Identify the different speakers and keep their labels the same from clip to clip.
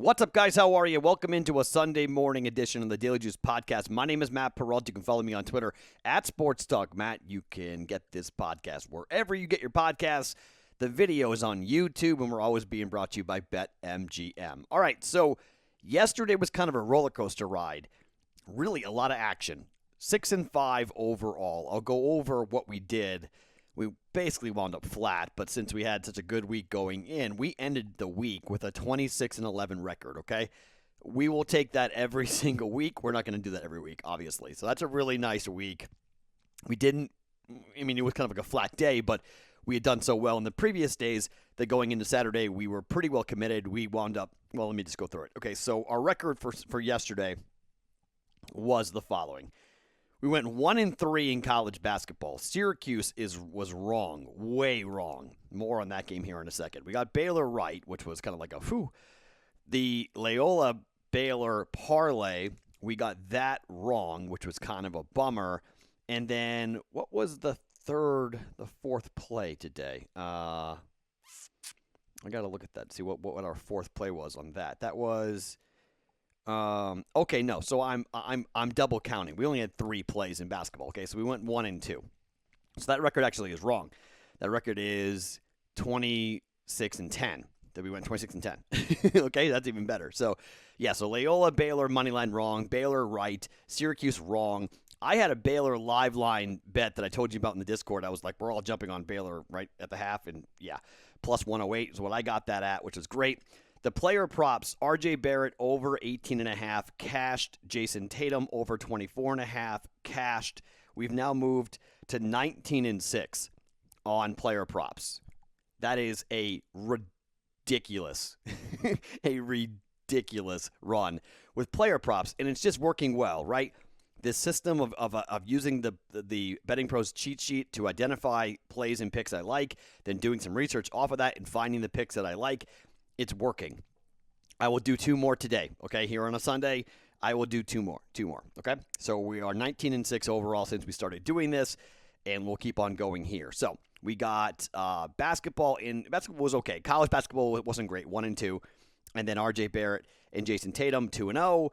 Speaker 1: What's up, guys? How are you? Welcome into a Sunday morning edition of the Daily Juice Podcast. My name is Matt Perrault. You can follow me on Twitter at Sports Talk Matt. You can get this podcast wherever you get your podcasts. The video is on YouTube, and we're always being brought to you by BetMGM. All right, so yesterday was kind of a roller coaster ride. Really a lot of action. 6-5 overall. I'll go over what we did. We basically wound up flat, but since we had such a good week going in, we ended the week with a 26-11 record, okay? We will take that every single week. We're not going to do that every week, obviously. So that's a really nice week. It was kind of like a flat day, but we had done so well in the previous days that going into Saturday, we were pretty well committed. We wound up, well, let me just go through it. Okay, so our record for yesterday was the following. We went 1-3 in college basketball. Syracuse was wrong, way wrong. More on that game here in a second. We got Baylor right, which was kind of like a whew. The Loyola-Baylor parlay, we got that wrong, which was kind of a bummer. And then what was the fourth play today? I got to look at that and see what our fourth play was on that. That was... Okay, no. So I'm double counting. We only had 3 plays in basketball. Okay, so we went 1-2. So that record actually is wrong. That record is 26-10. That we went 26-10. Okay, that's even better. So yeah, so Loyola, Baylor moneyline wrong, Baylor right, Syracuse wrong. I had a Baylor live line bet that I told you about in the Discord. I was like, we're all jumping on Baylor right at the half, and yeah, plus 108 is what I got that at, which is great. The player props, RJ Barrett over 18.5, cashed. Jason Tatum over 24.5, cashed. We've now moved to 19-6 on player props. That is a ridiculous, run with player props, and it's just working well, right? This system of using the BettingPros cheat sheet to identify plays and picks I like, then doing some research off of that and finding the picks that I like. It's working. I will do 2 more today, okay? Here on a Sunday, I will do 2 more, okay? So we are 19-6 overall since we started doing this, and we'll keep on going here. So we got basketball. Basketball was okay. College basketball wasn't great, 1-2. And then RJ Barrett and Jason Tatum, 2-0.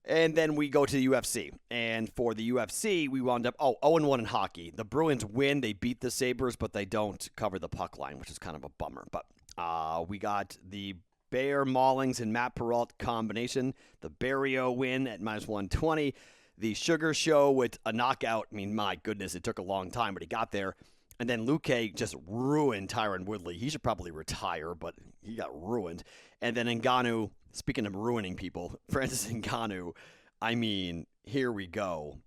Speaker 1: And then we go to the UFC. And for the UFC, we wound up 0-1 in hockey. The Bruins win. They beat the Sabres, but they don't cover the puck line, which is kind of a bummer. But we got the Bear Maulings and Matt Perrault combination. The Barrio win at -120. The Sugar Show with a knockout. I mean, my goodness, it took a long time, but he got there. And then Luque just ruined Tyron Woodley. He should probably retire, but he got ruined. And then Ngannou, speaking of ruining people, Francis Ngannou, I mean, here we go.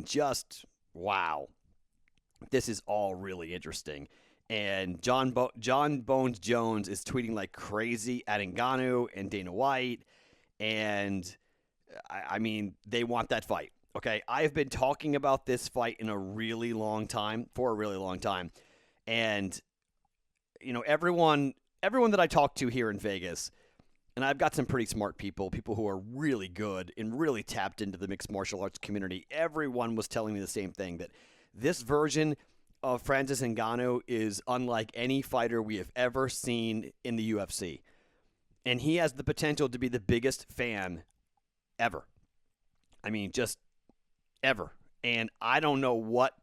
Speaker 1: Just wow. This is all really interesting. And John Bones Jones is tweeting like crazy at Ngannou and Dana White. And, they want that fight. Okay, I've been talking about this fight for a really long time. And, everyone that I talk to here in Vegas, and I've got some pretty smart people who are really good and really tapped into the mixed martial arts community. Everyone was telling me the same thing, that this version of Francis Ngannou is unlike any fighter we have ever seen in the UFC. And he has the potential to be the biggest fan ever. Just ever. And I don't know what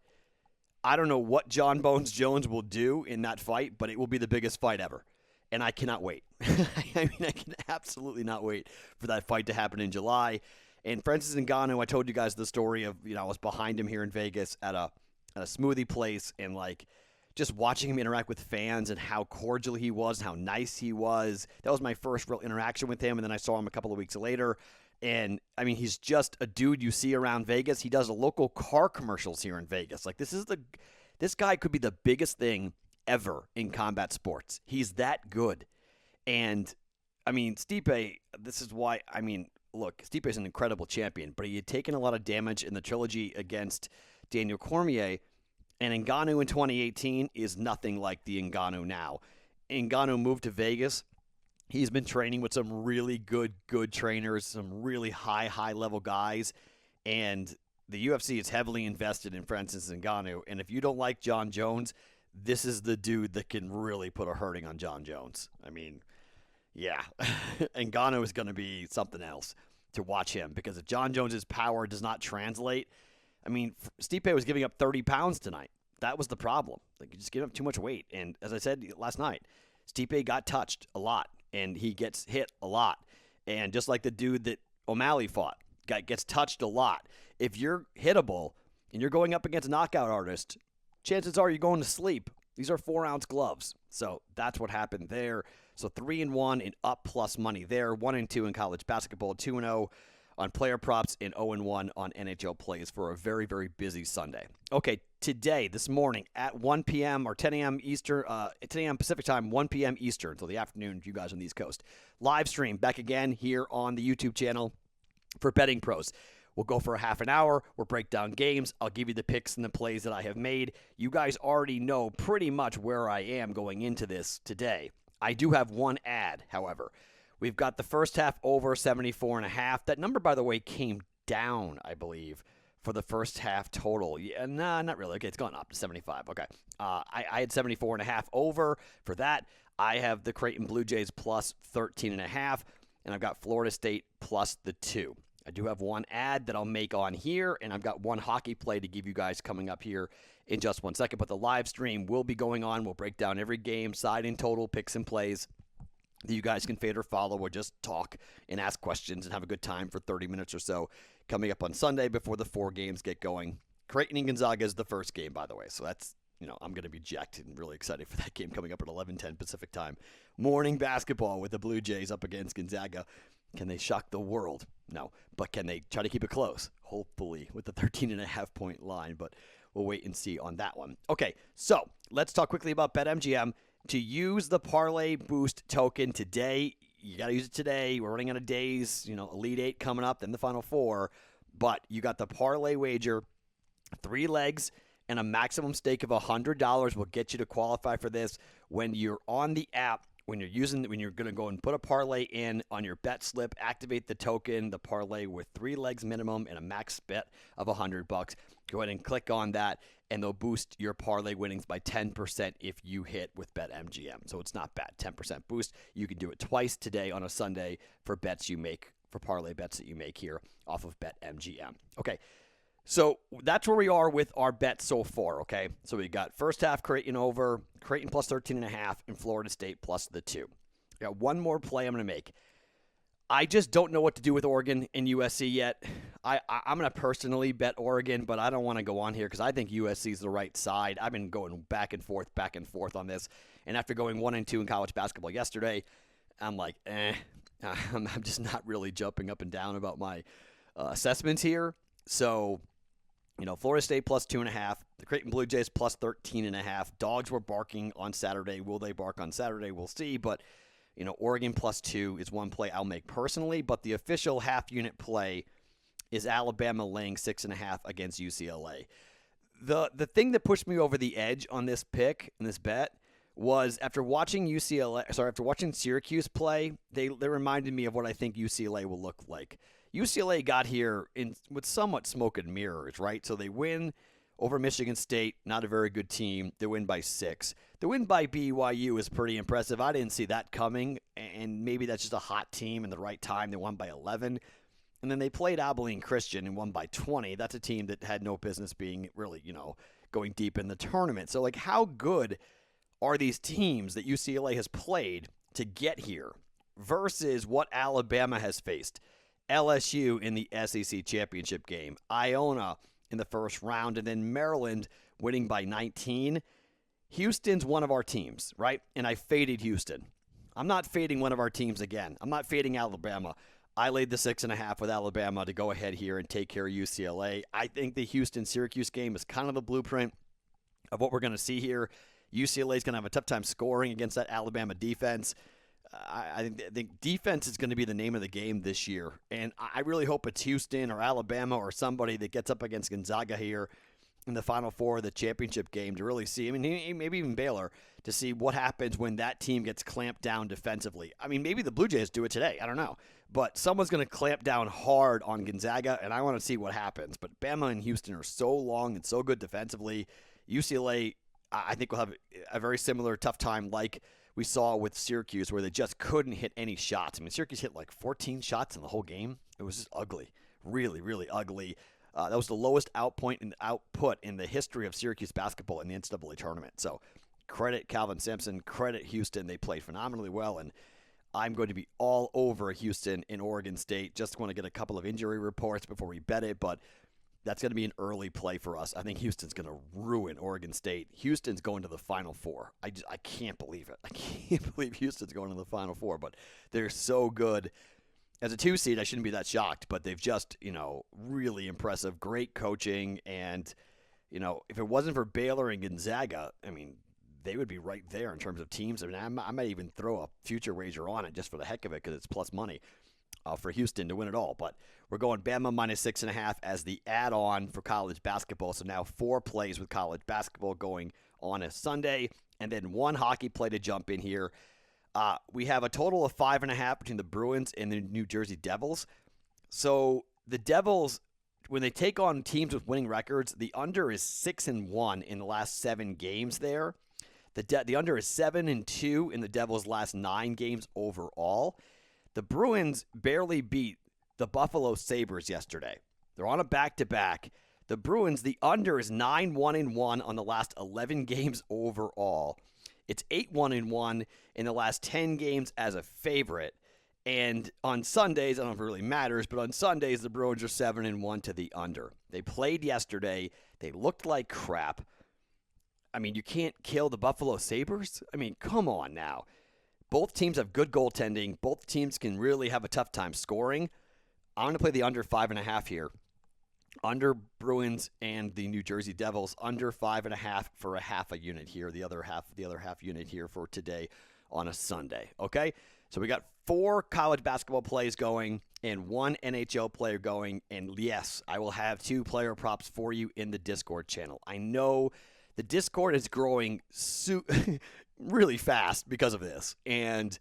Speaker 1: John Bones Jones will do in that fight, but it will be the biggest fight ever. And I cannot wait. I can absolutely not wait for that fight to happen in July. And Francis Ngannou, I told you guys the story of, I was behind him here in Vegas at a smoothie place, and just watching him interact with fans and how cordial he was, how nice he was. That was my first real interaction with him, and then I saw him a couple of weeks later. And, he's just a dude you see around Vegas. He does local car commercials here in Vegas. This guy could be the biggest thing ever in combat sports. He's that good. And, Stipe, this is why, look, Stipe is an incredible champion, but he had taken a lot of damage in the trilogy against Daniel Cormier, and Ngannou in 2018 is nothing like the Ngannou now. Ngannou moved to Vegas. He's been training with some really good trainers, some really high-level guys, and the UFC is heavily invested in Francis Ngannou. And if you don't like John Jones, this is the dude that can really put a hurting on John Jones. Yeah. And Gano is going to be something else to watch him because if John Jones's power does not translate, I mean, Stipe was giving up 30 pounds tonight. That was the problem. Like, you just give up too much weight. And as I said last night, Stipe got touched a lot, and he gets hit a lot. And just like the dude that O'Malley fought, gets touched a lot. If you're hittable and you're going up against a knockout artist, chances are you're going to sleep. These are 4-ounce gloves. So that's what happened there. So 3-1 and up plus money there. 1-2 in college basketball, 2-0 on player props, and 0-1 on NHL plays for a very, very busy Sunday. Okay, today, this morning at 1 p.m. or 10 a.m. Eastern, 10 a.m. Pacific time, 1 p.m. Eastern, until the afternoon, you guys on the East Coast. Live stream back again here on the YouTube channel for BettingPros. We'll go for a half an hour. We'll break down games. I'll give you the picks and the plays that I have made. You guys already know pretty much where I am going into this today. I do have one ad, however. We've got the first half over 74.5. That number, by the way, came down, I believe, for the first half total. Yeah, nah, not really. Okay, it's gone up to 75. Okay. I had 74.5 over for that. I have the Creighton Blue Jays plus 13.5, and I've got Florida State plus the 2. I do have one ad that I'll make on here, and I've got one hockey play to give you guys coming up here in just 1 second. But the live stream will be going on. We'll break down every game, side and total, picks and plays that you guys can fade or follow or just talk and ask questions and have a good time for 30 minutes or so coming up on Sunday before the 4 games get going. Creighton and Gonzaga is the first game, by the way. So that's, I'm going to be jacked and really excited for that game coming up at 11:10 Pacific time. Morning basketball with the Blue Jays up against Gonzaga. Can they shock the world? No. But can they try to keep it close? Hopefully with the 13.5-point line. But we'll wait and see on that one. Okay, so let's talk quickly about BetMGM. To use the Parlay Boost token today, you got to use it today. We're running out of days, Elite 8 coming up, then the Final 4. But you got the Parlay wager, 3 legs, and a maximum stake of $100 will get you to qualify for this. When you're on the app, when you're going to go and put a parlay in on your bet slip, activate the token, the parlay with 3 legs minimum and a max bet of $100. Go ahead and click on that, and they'll boost your parlay winnings by 10% if you hit with BetMGM. So it's not bad. 10% boost. You can do it twice today on a Sunday for bets you make, for parlay bets that you make here off of BetMGM. Okay. So that's where we are with our bets so far, okay? So we got first half Creighton over, Creighton plus 13.5, and Florida State plus the 2. I got one more play I'm going to make. I just don't know what to do with Oregon and USC yet. I'm going to personally bet Oregon, but I don't want to go on here because I think USC is the right side. I've been going back and forth on this. And after going 1-2 in college basketball yesterday, I'm like, I'm just not really jumping up and down about my assessments here. So, Florida State plus 2.5, the Creighton Blue Jays plus 13.5. Dogs were barking on Saturday. Will they bark on Saturday? We'll see. But, Oregon plus 2 is one play I'll make personally. But the official half-unit play is Alabama laying 6.5 against UCLA. The thing that pushed me over the edge on this pick and this bet was after watching Syracuse play, they reminded me of what I think UCLA will look like. UCLA got here with somewhat smoke and mirrors, right? So they win over Michigan State, not a very good team. They win by 6. The win by BYU is pretty impressive. I didn't see that coming, and maybe that's just a hot team in the right time. They won by 11. And then they played Abilene Christian and won by 20. That's a team that had no business being really, going deep in the tournament. So, how good are these teams that UCLA has played to get here versus what Alabama has faced? LSU in the SEC championship game, Iona in the first round, and then Maryland winning by 19. Houston's one of our teams, right? And I faded Houston. I'm not fading one of our teams again. I'm not fading Alabama. I laid the 6.5 with Alabama to go ahead here and take care of UCLA. I think the Houston-Syracuse game is kind of the blueprint of what we're going to see here. UCLA is going to have a tough time scoring against that Alabama defense. I think defense is going to be the name of the game this year. And I really hope it's Houston or Alabama or somebody that gets up against Gonzaga here in the Final Four of the championship game to really see. I mean, maybe even Baylor, to see what happens when that team gets clamped down defensively. I mean, maybe the Blue Jays do it today. I don't know. But someone's going to clamp down hard on Gonzaga, and I want to see what happens. But Bama and Houston are so long and so good defensively. UCLA, I think, will have a very similar tough time like we saw with Syracuse where they just couldn't hit any shots. I mean, Syracuse hit like 14 shots in the whole game. It was just ugly. Really, really ugly. That was the lowest output in the history of Syracuse basketball in the NCAA tournament. So credit Calvin Sampson, credit Houston. They played phenomenally well, and I'm going to be all over Houston in Oregon State. Just want to get a couple of injury reports before we bet it, but that's going to be an early play for us. I think Houston's going to ruin Oregon State. Houston's going to the Final Four. I can't believe it. I can't believe Houston's going to the Final Four, but they're so good. As a 2 seed, I shouldn't be that shocked, but they've just, really impressive, great coaching, and, if it wasn't for Baylor and Gonzaga, I mean, they would be right there in terms of teams. I mean, I might even throw a future wager on it just for the heck of it because it's plus money for Houston to win it all. But we're going Bama minus 6.5 as the add-on for college basketball. So now 4 plays with college basketball going on a Sunday, and then 1 hockey play to jump in here. We have a total of 5.5 between the Bruins and the New Jersey Devils. So the Devils, when they take on teams with winning records, the under is 6-1 in the last 7 games there. The under is 7-2 in the Devils' last 9 games overall. The Bruins barely beat the Buffalo Sabres yesterday. They're on a back-to-back. The Bruins, the under is 9-1-1 on the last 11 games overall. It's 8-1-1 in the last 10 games as a favorite. And on Sundays, I don't know if it really matters, but on Sundays, the Bruins are 7-1 to the under. They played yesterday. They looked like crap. I mean, you can't kill the Buffalo Sabres? I mean, come on now. Both teams have good goaltending. Both teams can really have a tough time scoring. I'm going to play the under 5.5 here. Under Bruins and the New Jersey Devils. Under 5.5 for a half a unit here. The other half unit here for today on a Sunday. Okay? So we got 4 college basketball plays going and 1 NHL player going. And yes, I will have 2 player props for you in the Discord channel. I know the Discord is growing really fast because of this. And,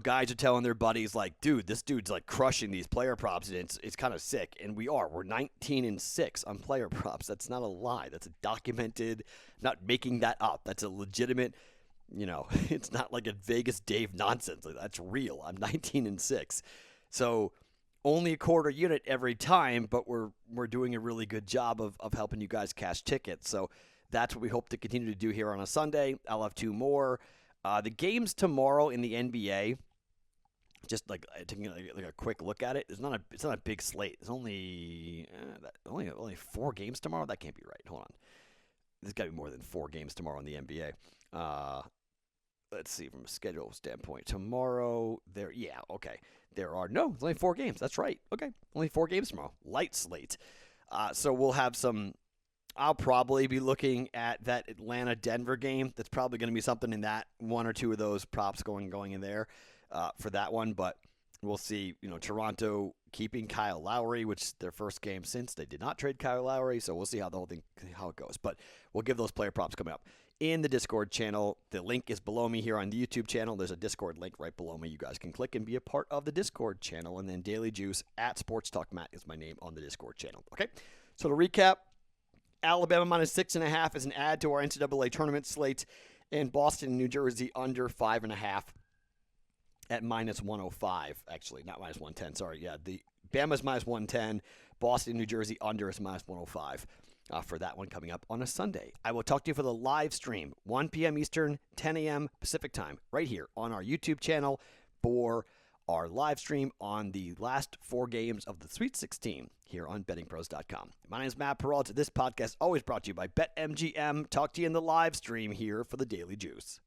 Speaker 1: guys are telling their buddies, like, dude, this dude's, like, crushing these player props, and it's kind of sick. And we are. We're 19-6 on player props. That's not a lie. That's a documented, not making that up. That's a legitimate, it's not like a Vegas Dave nonsense. That's real. I'm 19-6. So only a quarter unit every time, but we're doing a really good job of helping you guys cash tickets. So that's what we hope to continue to do here on a Sunday. I'll have 2 more. The games tomorrow in the NBA, just like taking a quick look at it, it's not a big slate. It's only 4 games tomorrow. That can't be right. Hold on. There's got to be more than 4 games tomorrow in the NBA. Let's see from a schedule standpoint. Tomorrow there are it's only 4 games. That's right. Okay, only 4 games tomorrow. Light slate. So we'll have some. I'll probably be looking at that Atlanta-Denver game. That's probably going to be something in that 1 or 2 of those props going in there for that one. But we'll see. Toronto keeping Kyle Lowry, which is their first game since they did not trade Kyle Lowry. So we'll see how it goes. But we'll give those player props coming up in the Discord channel. The link is below me here on the YouTube channel. There's a Discord link right below me. You guys can click and be a part of the Discord channel. And then Daily Juice at Sports Talk Matt is my name on the Discord channel. Okay. So to recap. Alabama minus 6.5 is an add to our NCAA tournament slate, and Boston and New Jersey under 5.5 at minus 105. Actually, not minus 110. Sorry, yeah, the Bama's minus 110. Boston, New Jersey under is minus 105 for that one coming up on a Sunday. I will talk to you for the live stream, 1 p.m. Eastern, 10 a.m. Pacific time, right here on our YouTube channel for our live stream on the last 4 games of the Sweet 16 here on BettingPros.com. My name is Matt Peralta. This podcast always brought to you by BetMGM. Talk to you in the live stream here for the Daily Juice.